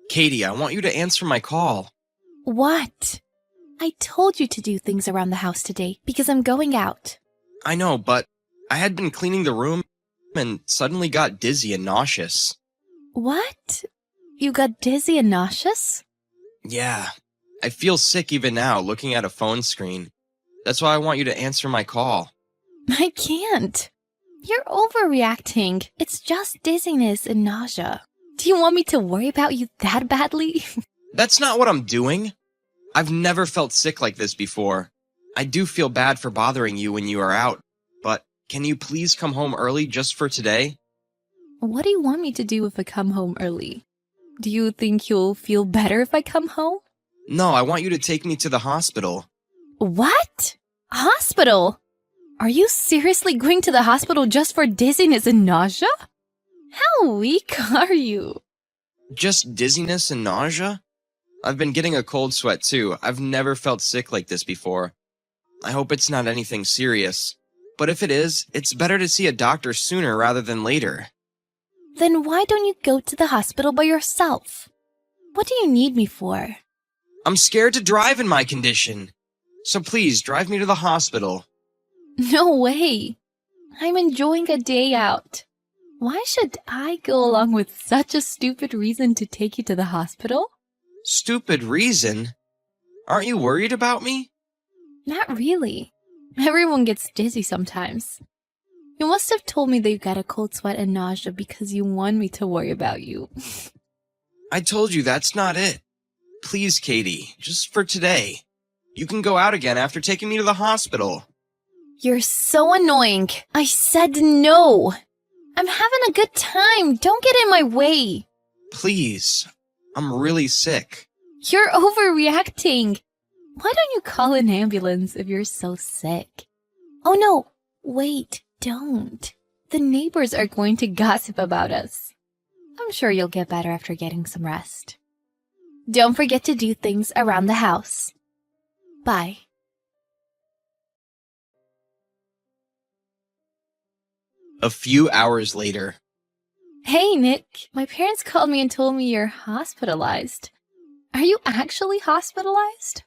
Katie, I want you to answer my call. What? I told you to do things around the house today because I'm going out. I know, but I had been cleaning the room and suddenly got dizzy and nauseous. What? You got dizzy and nauseous? Yeah, I feel sick even now looking at a phone screen. That's why I want you to answer my call. I can't. You're overreacting. It's just dizziness and nausea. Do you want me to worry about you that badly? That's not what I'm doing. I've never felt sick like this before. I do feel bad for bothering you when you are out, but can you please come home early just for today? What do you want me to do if I come home early? Do you think you'll feel better if I come home? No, I want you to take me to the hospital. What? Hospital? Are you seriously going to the hospital just for dizziness and nausea? How weak are you? Just dizziness and nausea? I've been getting a cold sweat too. I've never felt sick like this before. I hope it's not anything serious. But if it is, it's better to see a doctor sooner rather than later. Then why don't you go to the hospital by yourself? What do you need me for? I'm scared to drive in my condition. So please, drive me to the hospital. No way. I'm enjoying a day out. Why should I go along with such a stupid reason to take you to the hospital? Stupid reason? Aren't you worried about me? Not really. Everyone gets dizzy sometimes. You must have told me that you got a cold sweat and nausea because you want me to worry about you. I told you that's not it. Please, Katie, just for today. You can go out again after taking me to the hospital. You're so annoying. I said no. I'm having a good time. Don't get in my way. Please. I'm really sick. You're overreacting. Why don't you call an ambulance if you're so sick? Oh no, wait, don't. The neighbors are going to gossip about us. I'm sure you'll get better after getting some rest. Don't forget to do things around the house. Bye. A few hours later. Hey, Nick. My parents called me and told me you're hospitalized. Are you actually hospitalized?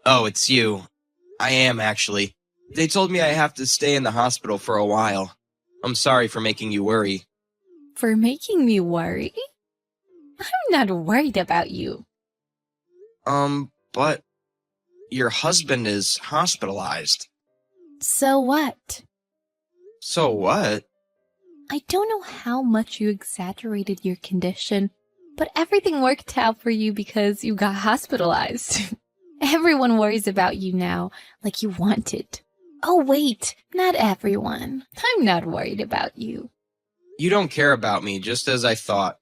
Oh, it's you. I am, actually. They told me I have to stay in the hospital for a while. I'm sorry for making you worry. For making me worry? I'm not worried about you. But your husband is hospitalized. So what? So what? I don't know how much you exaggerated your condition, but everything worked out for you because you got hospitalized. Everyone worries about you now, like you wanted. Oh wait, not everyone. I'm not worried about you. You don't care about me, just as I thought.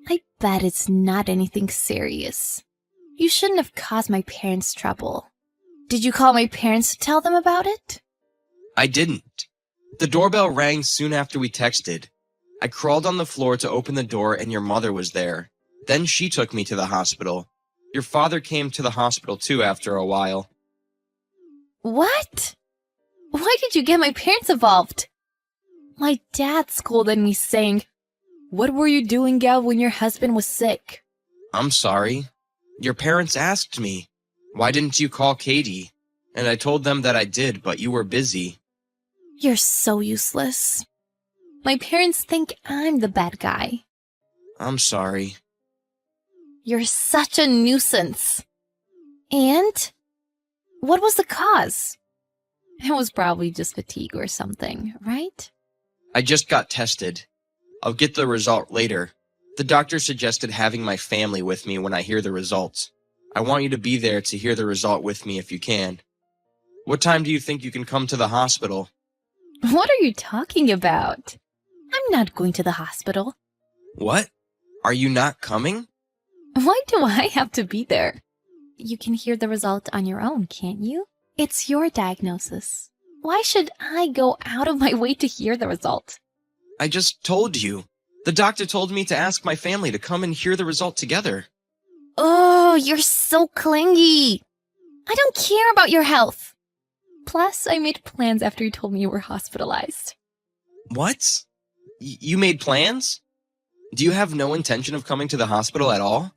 I bet it's not anything serious. You shouldn't have caused my parents trouble. Did you call my parents to tell them about it? I didn't. The doorbell rang soon after we texted. I crawled on the floor to open the door and your mother was there. Then she took me to the hospital. Your father came to the hospital too after a while. What? Why did you get my parents involved? My dad scolded me saying, "What were you doing, Gav, when your husband was sick?" I'm sorry. Your parents asked me, "Why didn't you call Katie?" And I told them that I did, but you were busy. You're so useless. My parents think I'm the bad guy. I'm sorry. You're such a nuisance. And? What was the cause? It was probably just fatigue or something, right? I just got tested. I'll get the result later. The doctor suggested having my family with me when I hear the results. I want you to be there to hear the result with me if you can. What time do you think you can come to the hospital? What are you talking about? I'm not going to the hospital. What? Are you not coming? Why do I have to be there? You can hear the result on your own, can't you? It's your diagnosis. Why should I go out of my way to hear the result? I just told you. The doctor told me to ask my family to come and hear the result together. Oh, you're so clingy. I don't care about your health. Plus, I made plans after you told me you were hospitalized. What? You made plans? Do you have no intention of coming to the hospital at all?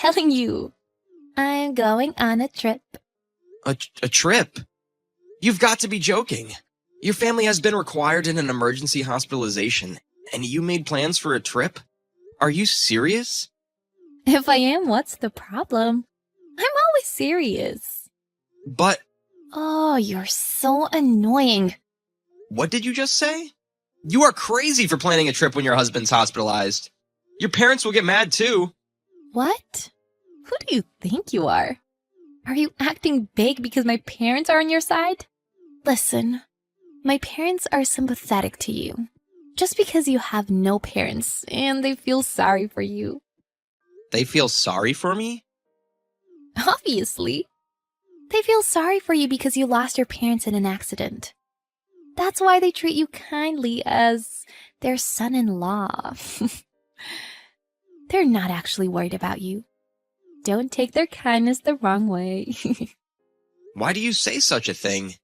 telling you. I'm going on a trip. A trip? You've got to be joking. Your family has been required in an emergency hospitalization, and you made plans for a trip? Are you serious? If I am, what's the problem? I'm always serious. But Oh, you're so annoying. what did you just say? You are crazy for planning a trip when your husband's hospitalized. Your parents will get mad too. What? Who do you think you are? Are you acting big because my parents are on your side? Listen, my parents are sympathetic to you. Just because you have no parents and they feel sorry for you. They feel sorry for me? Obviously. They feel sorry for you because you lost your parents in an accident. That's why they treat you kindly as their son-in-law. They're not actually worried about you. Don't take their kindness the wrong way. Why do you say such a thing?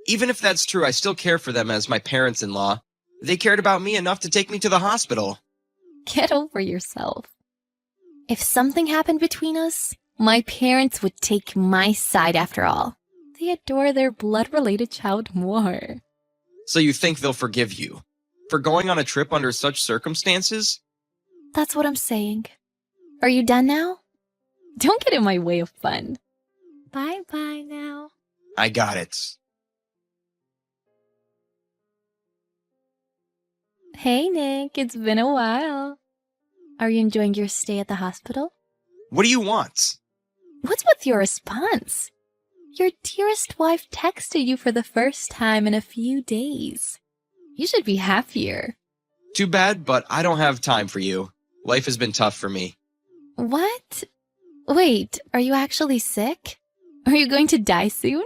Even if that's true, I still care for them as my parents-in-law. They cared about me enough to take me to the hospital. Get over yourself. If something happened between us, my parents would take my side after all. They adore their blood-related child more. So you think they'll forgive you for going on a trip under such circumstances? That's what I'm saying. Are you done now? Don't get in my way of fun. Bye-bye now. I got it. Hey, Nick. It's been a while. Are you enjoying your stay at the hospital? What do you want? What's with your response? Your dearest wife texted you for the first time in a few days. You should be happier. Too bad, but I don't have time for you. Life has been tough for me. What? Wait, are you actually sick? Are you going to die soon?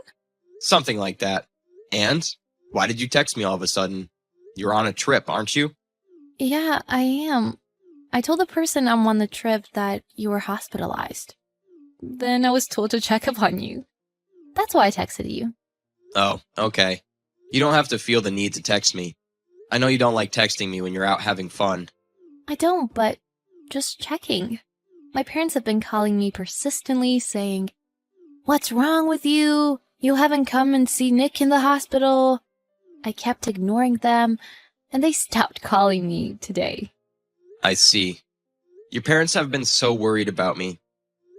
Something like that. And why did you text me all of a sudden? You're on a trip, aren't you? Yeah, I am. I told the person I'm on the trip that you were hospitalized. Then I was told to check up on you. That's why I texted you. Oh, okay. You don't have to feel the need to text me. I know you don't like texting me when you're out having fun. I don't, but just checking. My parents have been calling me persistently saying, "What's wrong with you? You haven't come and seen Nick in the hospital." I kept ignoring them, and they stopped calling me today. I see. Your parents have been so worried about me.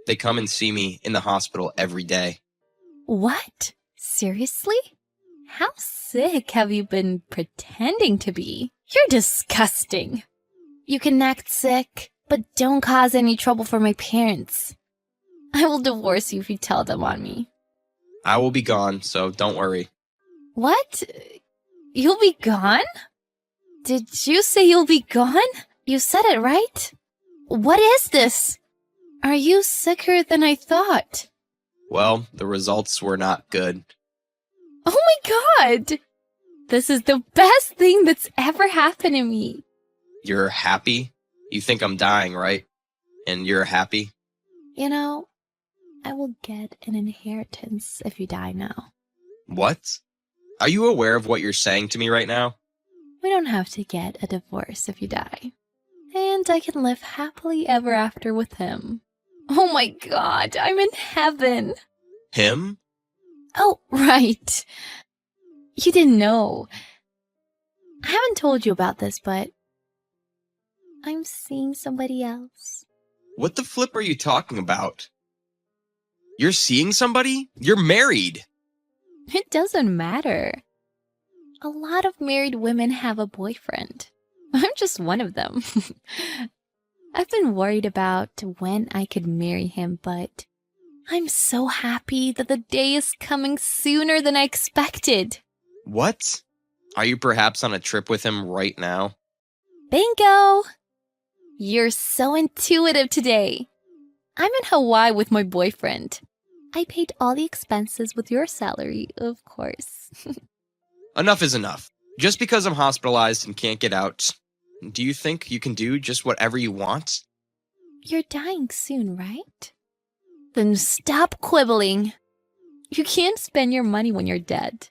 They come and see me in the hospital every day. What? Seriously? How sick have you been pretending to be? You're disgusting. You can act sick, but don't cause any trouble for my parents. I will divorce you if you tell them on me. I will be gone, so don't worry. What? You'll be gone? Did you say you'll be gone? You said it right. What is this? Are you sicker than I thought? Well, the results were not good. Oh my god! This is the best thing that's ever happened to me. You're happy? You think I'm dying, right? And you're happy? You know, I will get an inheritance if you die now. What? Are you aware of what you're saying to me right now? We don't have to get a divorce if you die. And I can live happily ever after with him. Oh my god, I'm in heaven. Him? Oh, right. You didn't know. I haven't told you about this, but I'm seeing somebody else. What the flip are you talking about? You're seeing somebody? You're married. It doesn't matter. A lot of married women have a boyfriend. I'm just one of them. I've been worried about when I could marry him, but I'm so happy that the day is coming sooner than I expected. What? Are you perhaps on a trip with him right now? Bingo! You're so intuitive today. I'm in Hawaii with my boyfriend. I paid all the expenses with your salary, of course. Enough is enough. Just because I'm hospitalized and can't get out, do you think you can do just whatever you want? You're dying soon, right? Then stop quibbling. You can't spend your money when you're dead.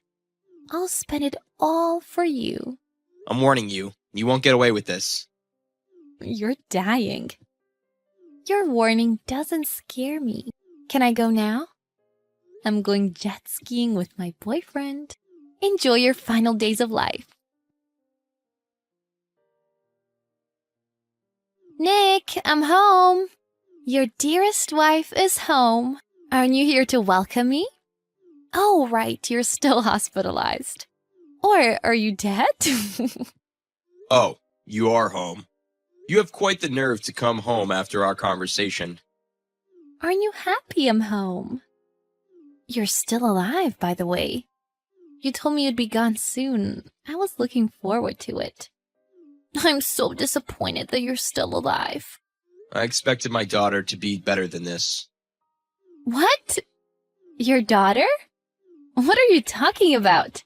I'll spend it all for you. I'm warning you, you won't get away with this. You're dying. Your warning doesn't scare me. Can I go now? I'm going jet skiing with my boyfriend. Enjoy your final days of life. Nick, I'm home. Your dearest wife is home. Aren't you here to welcome me? Oh, right, you're still hospitalized. Or are you dead? Oh, you are home. You have quite the nerve to come home after our conversation. Aren't you happy I'm home? You're still alive, by the way. You told me you'd be gone soon. I was looking forward to it. I'm so disappointed that you're still alive. I expected my daughter to be better than this. What? Your daughter? What are you talking about?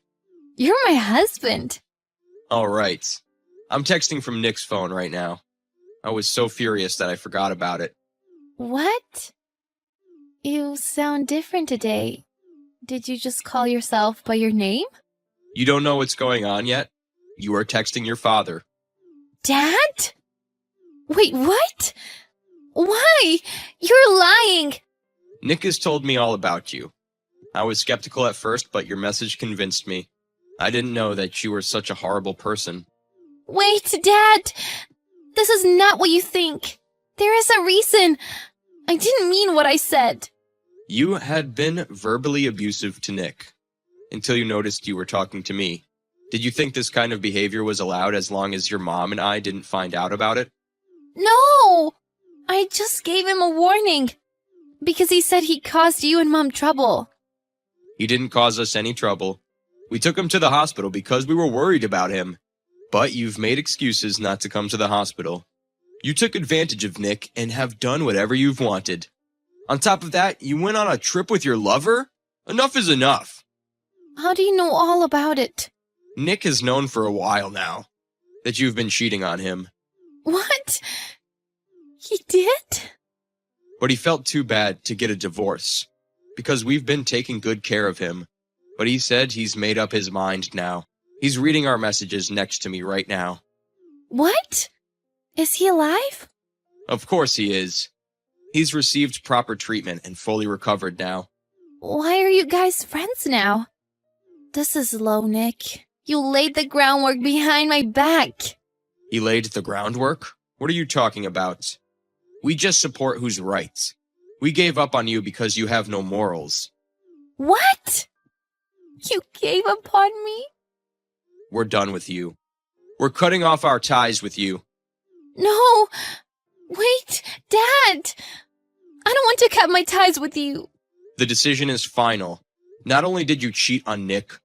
You're my husband. All right. I'm texting from Nick's phone right now. I was so furious that I forgot about it. What? You sound different today. Did you just call yourself by your name? You don't know what's going on yet? You are texting your father. Dad? Wait, what? Why? You're lying! Nick has told me all about you. I was skeptical at first, but your message convinced me. I didn't know that you were such a horrible person. Wait, Dad! This is not what you think. There is a reason. I didn't mean what I said. You had been verbally abusive to Nick until you noticed you were talking to me. Did you think this kind of behavior was allowed as long as your mom and I didn't find out about it? No! I just gave him a warning. Because he said he caused you and Mom trouble. He didn't cause us any trouble. We took him to the hospital because we were worried about him. But you've made excuses not to come to the hospital. You took advantage of Nick and have done whatever you've wanted. On top of that, you went on a trip with your lover? Enough is enough. How do you know all about it? Nick has known for a while now that you've been cheating on him. What? He did? But he felt too bad to get a divorce because we've been taking good care of him. But he said he's made up his mind now. He's reading our messages next to me right now. What? Is he alive? Of course he is. He's received proper treatment and fully recovered now. Why are you guys friends now? This is low, Nick. You laid the groundwork behind my back. He laid the groundwork? What are you talking about? We just support who's right. We gave up on you because you have no morals. What? You gave up on me? We're done with you. We're cutting off our ties with you. No! Wait, Dad! I don't want to cut my ties with you. The decision is final. Not only did you cheat on Nick,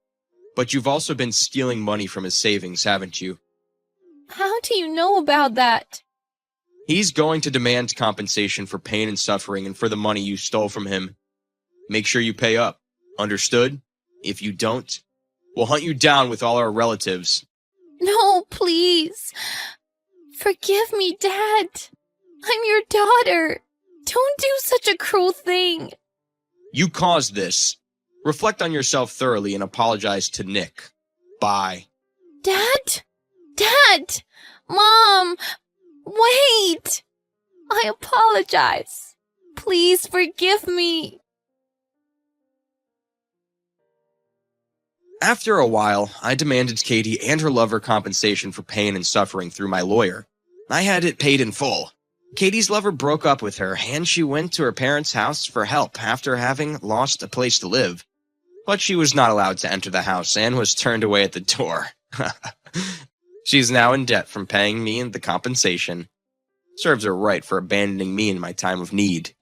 but you've also been stealing money from his savings, haven't you? How do you know about that? He's going to demand compensation for pain and suffering and for the money you stole from him. Make sure you pay up. Understood? If you don't, we'll hunt you down with all our relatives. No, please. Forgive me, Dad. I'm your daughter. Don't do such a cruel thing. You caused this. Reflect on yourself thoroughly and apologize to Nick. Bye. Dad? Dad! Mom! Wait! I apologize. Please forgive me. After a while, I demanded Katie and her lover compensation for pain and suffering through my lawyer. I had it paid in full. Katie's lover broke up with her, and she went to her parents' house for help after having lost a place to live. But she was not allowed to enter the house and was turned away at the door. She's now in debt from paying me the compensation. Serves her right for abandoning me in my time of need.